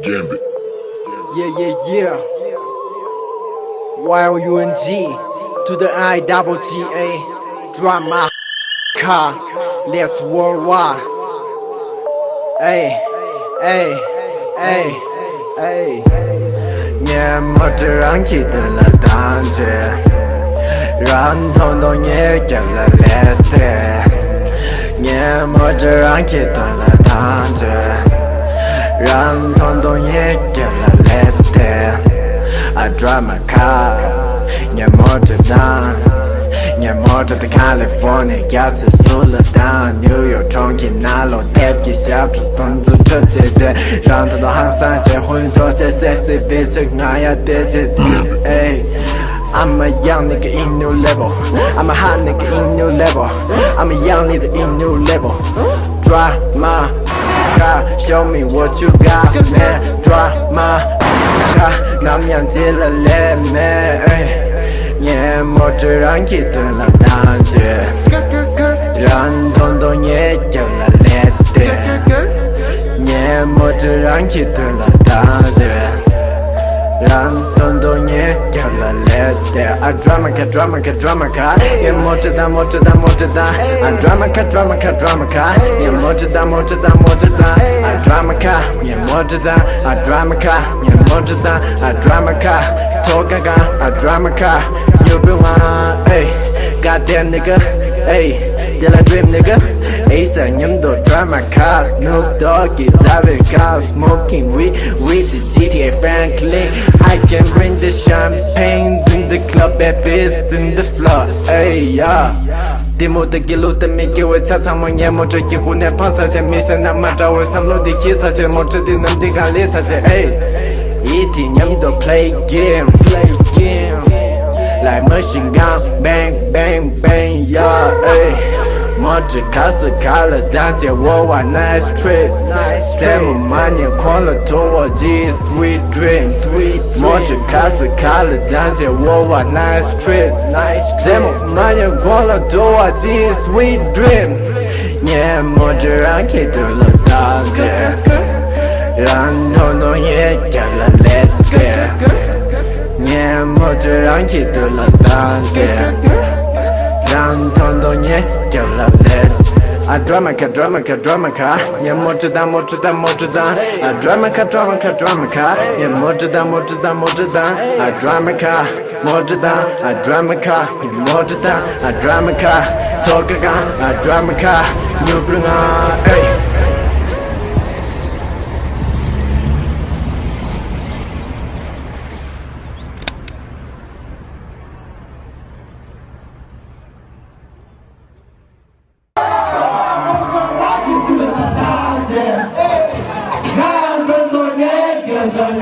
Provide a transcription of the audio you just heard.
Gambit. Yeah. Y-O-U-N-G to the I-double-G-A. Drama car, let's worldwide. Ay. 年末这让起的了当街，让统统也给了列队。年末这让起的了当街，让统统也给了列队。I drive my car， 年末这当。年末这的 California 要吃苏了当，纽约重庆那路带给小猪动作这节点，让他到行山结婚做些 sexy bitch， 我要点起哎。I'm a young nigga in new level, I'm a hot nigga in new level, I'm a young nigga in new level. Drive my car, show me what you got, man. Drive my car， 南洋接了脸妹。年末这让起顿了当街，让统统也有了列队。年末这让起顿了当街，让统统也有了列队。I drive my car， 年末这当I drive my car， 年末这当I drive my car， 年末这当I drive my car， 年末这当I drive my car， 拖杠杠I drive my car。You be one, ayy, goddamn nigga, ayy, did I dream nigga? Asa Nyamdo drive my car, Snoop Doggy driving car, smoking weed with the GTA Franklin. I can bring the champagne in the club, babies in the floor, ayy, yeah. 地木的给路的没给我擦擦梦年末这一股年胖擦些没想那么着我三路的给擦些莫这的能的干里擦些ayy，一天年都 play game。Like machine gun, bang, yeah, ayy。莫只卡死卡了，当街我玩 nice trick， 在我满眼狂了，托我记 sweet dream。莫只卡死卡了，当街我玩 nice trick， 在我满眼狂了，托我记 sweet dream。年末这让开得了当街，让统统也给了列队。年末这让起得了当街，让统统也有了脸。I drive my car， 年末这当I drive my car， 年末这当I drive my car， I drive my car， 年末这当I drive my car， 拖杠杠I drive my car， New Blues， ayy。让更多年更多年。